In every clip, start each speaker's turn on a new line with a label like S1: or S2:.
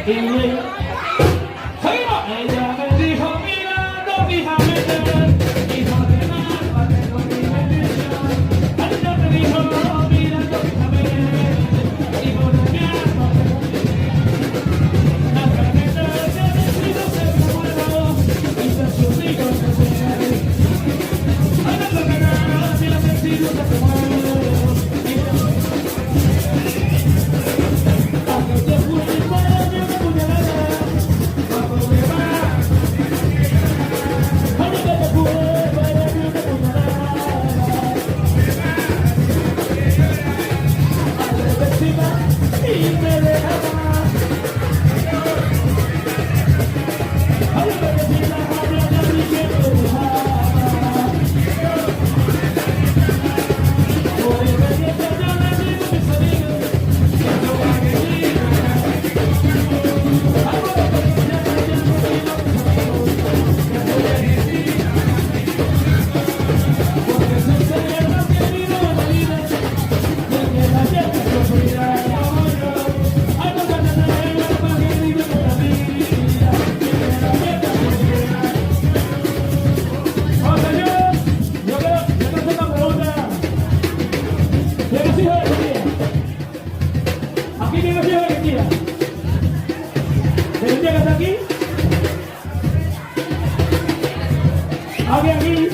S1: Seguimos. Ella me dijo mirando fijamente, hijo de mal, tengo mi bendición. Ella me dijo mirando fijamente, hijo de mi alma, tengo mi bendición. La tormenta de destino se muero y se suplico que se muere. A la tormenta si la destino se muere. ¿Alguien aquí?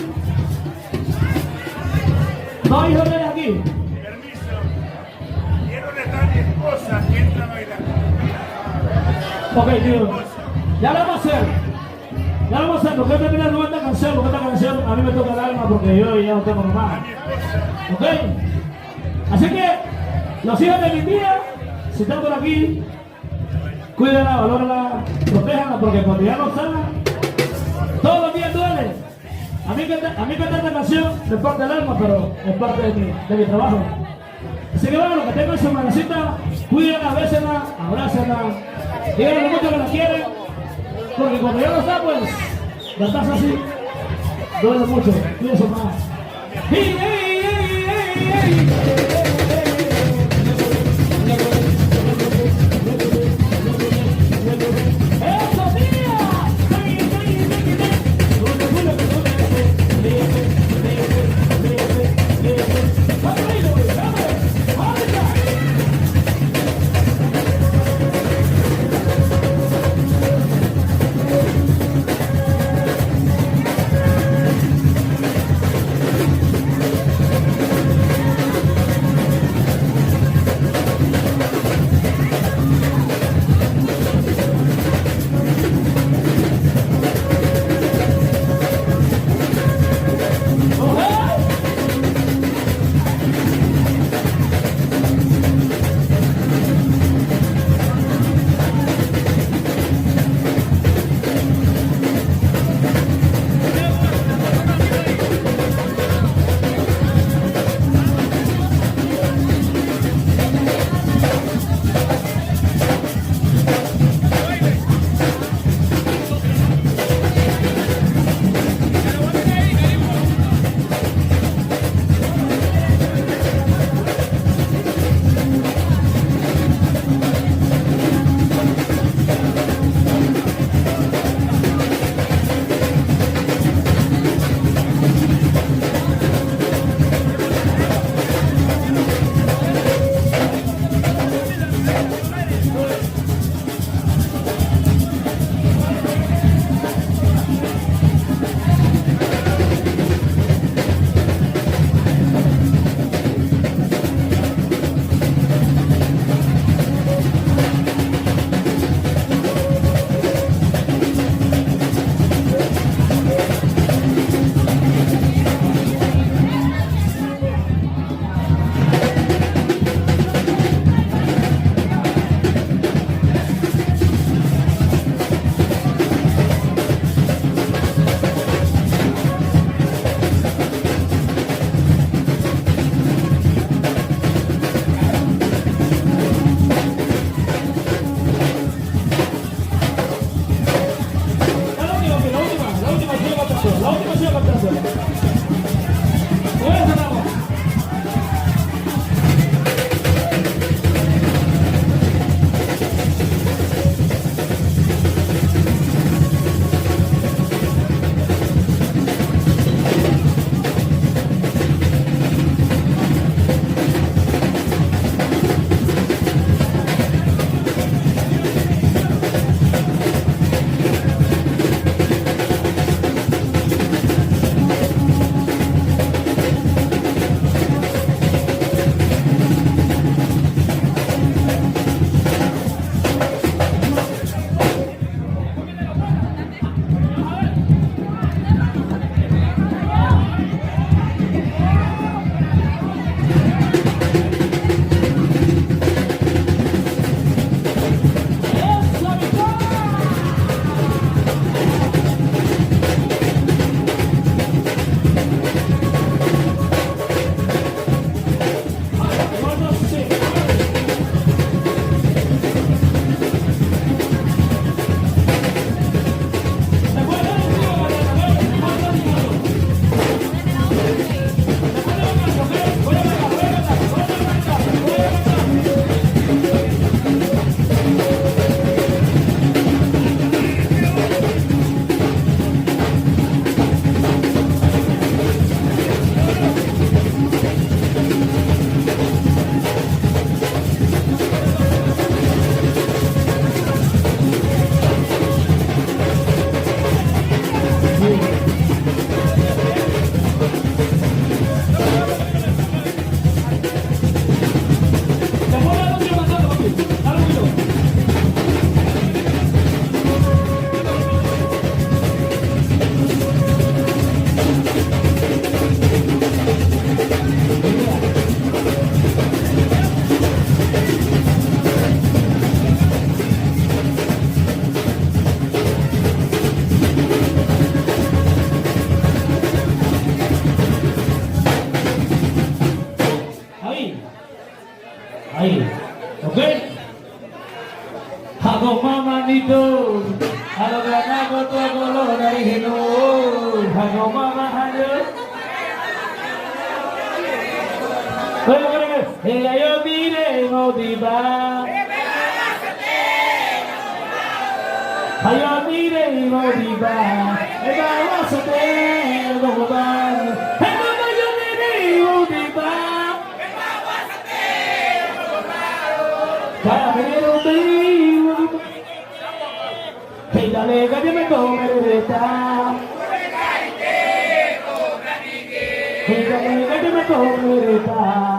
S1: ¿No hay jóvenes aquí?
S2: Permiso. Quiero dejar a mi esposa que entra a bailar.
S1: Ok, tío. Ya lo vamos a hacer. Ya lo vamos a hacer. Porque terminando esta canción, porque esta canción a mí me toca el alma porque yo ya no tengo
S2: A
S1: mamá.
S2: mi esposa.
S1: Ok. Así que los hijos de mi tía, si están por aquí, cuídenla, valórenla, protéjanla porque cuando ya no están, todos los días duele. A mí cantar esta canción es parte del alma, pero es parte de mi trabajo. Así que bueno, los que tengan su manecita, cuídenla, bésenla, abrácenla, díganle lo mucho que la quieren, porque cuando ya no está, pues, la taza así, duele mucho, cuídense más. ¡Hey, hey, hey, hey, hey! Ahí, ¿ok? A los mamanitos, a los granacos, tu color original, a los mamanitos. Bueno, ella yo mire motivar. Ayo mire motivar. Ella va a tener motivar. Ella yo mire motivar. Para ver un vivo. Que dale que me come de esta. Que dale que me come de esta.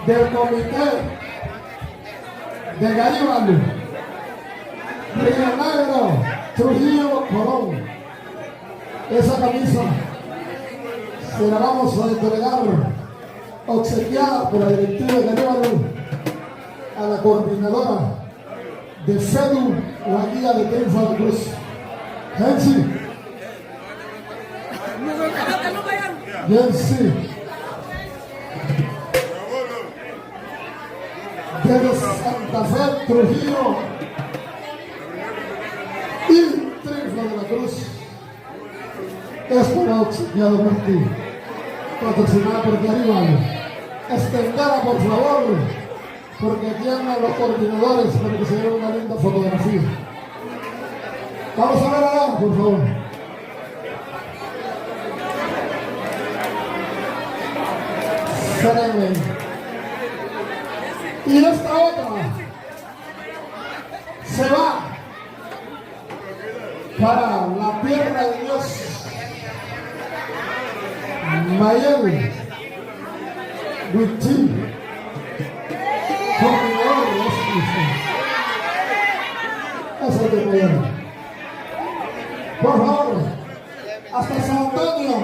S3: del comité de Garibaldi, Leonardo Trujillo Corón. Esa camisa se la vamos a entregar obsequiada por la directiva de Garibaldi a la coordinadora de CEDU, la guía de Triunfo de la Cruz. Jensi. Jensi. Desde Santa Fe, Trujillo y Triunfo de la Cruz. Esto auxiliado por ti, patrocinada por Garibal. Extendada, por favor, porque tienen los coordinadores para que se vea una linda fotografía. Vamos a ver allá, por favor. Serene. Y esta otra se va para la tierra de Dios. Mayel Wichí, coordinador de los Cristo. Eso es de Mayel. Por favor, hasta San Antonio.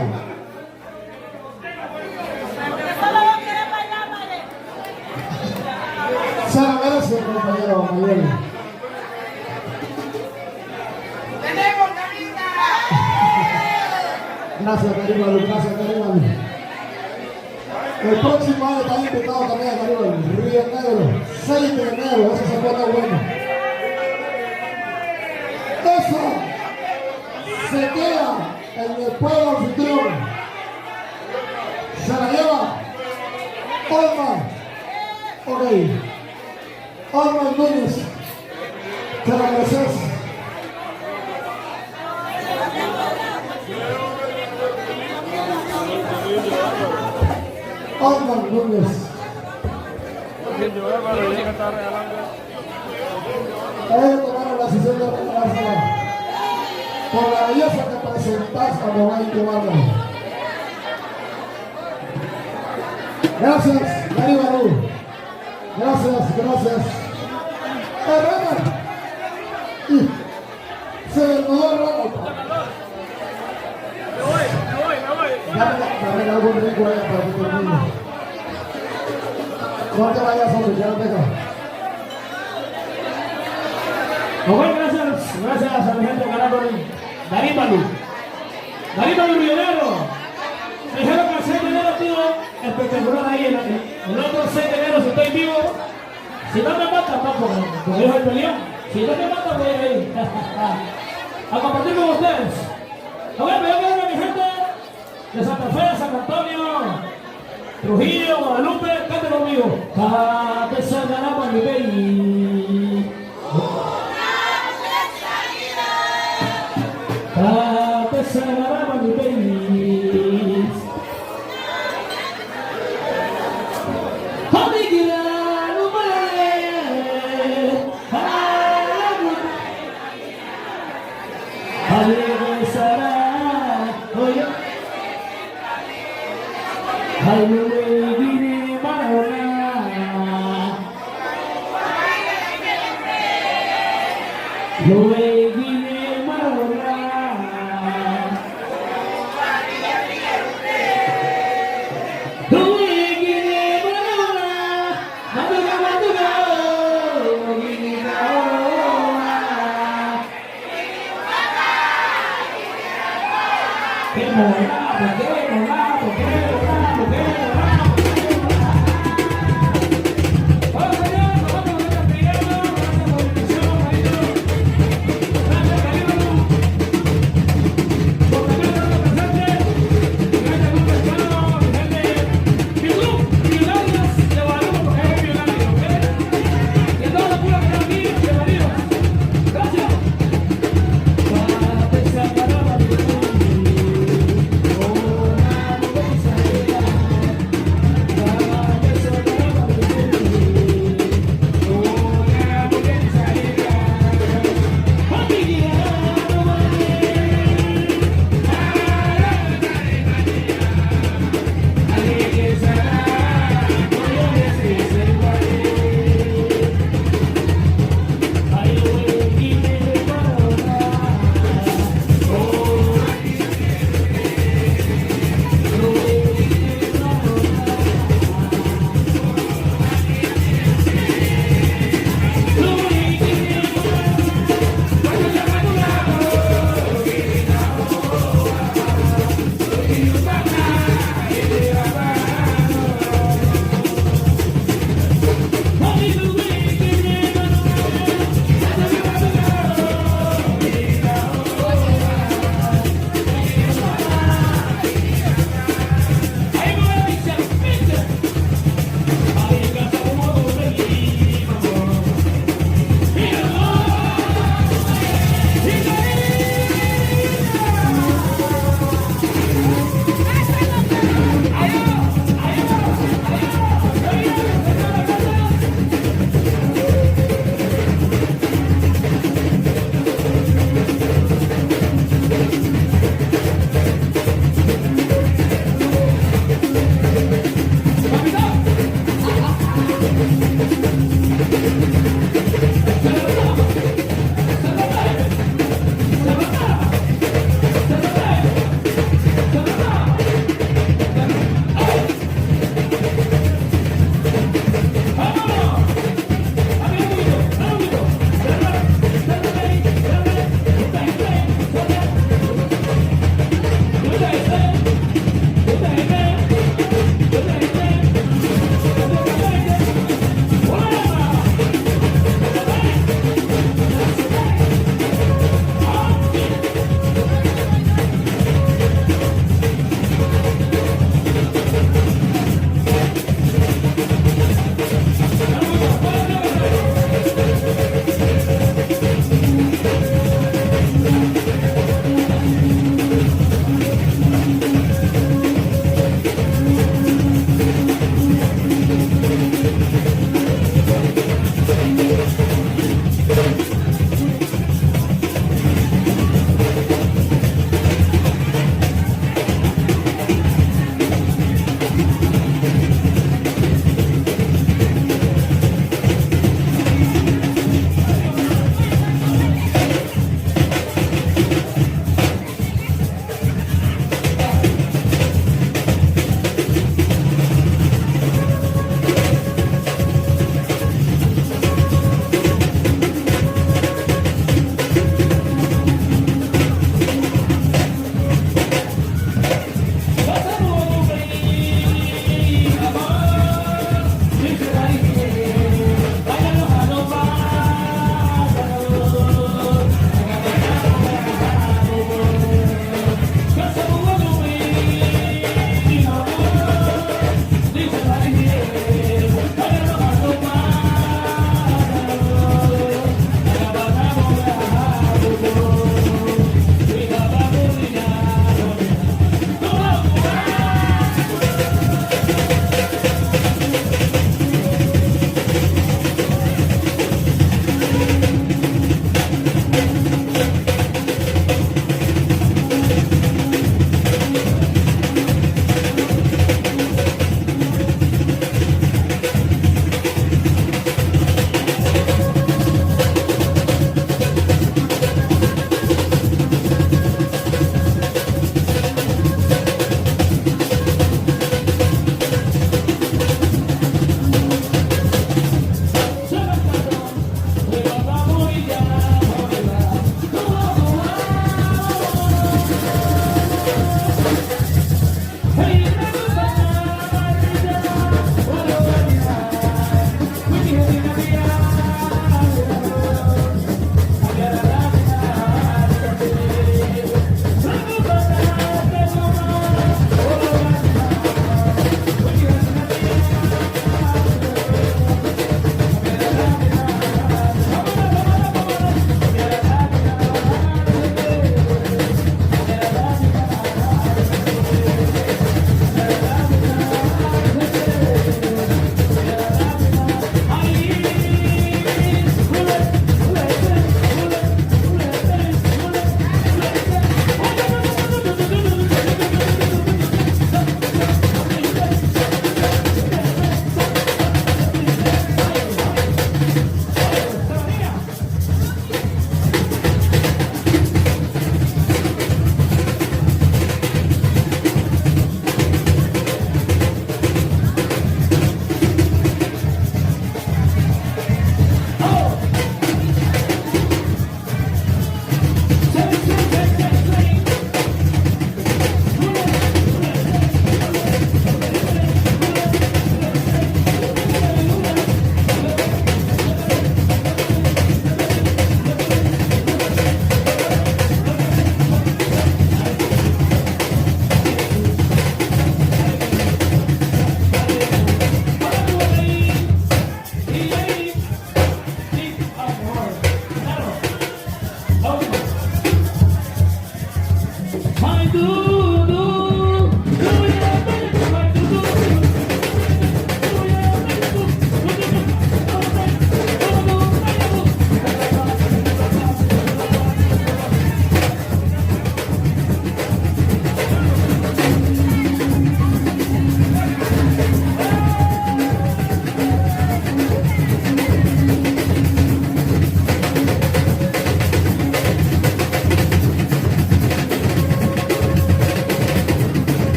S3: Se la merece, compañero Mayel. Gracias, Garibal, gracias, Garibal. El próximo año está invitado también a Garibal, Río Negro, 6 de enero, eso se pone bueno. Eso se queda en el pueblo anfitrión. Se la lleva Olma, ok, Olma Núñez, te la mereces. Olma Núñez. Ellos tomaron la decisión de regalársela por la belleza que presentas cuando va a llevarla. Gracias, Garibal. Gracias, gracias. Y se desnudó el ramo. Dame algo rico allá para que termine. No te vayas, hombre, ya no te cago.
S1: Bueno, gracias a mi gente Garibal. Garibal Rionero. Me dijeron que el 6 de enero, tío, espectacular ahí. El otro 6 de enero, si estoy vivo, si no me matan, porque yo soy peleón. Si no me matan, voy a ir a compartir con ustedes. Bueno, yo quiero que mi gente de Santa Fe, San Antonio, Trujillo, Guadalupe, cante conmigo. Cate Sagaraba mi baby. Cate Sagaraba mi baby.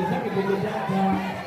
S1: Saque tu muchacha.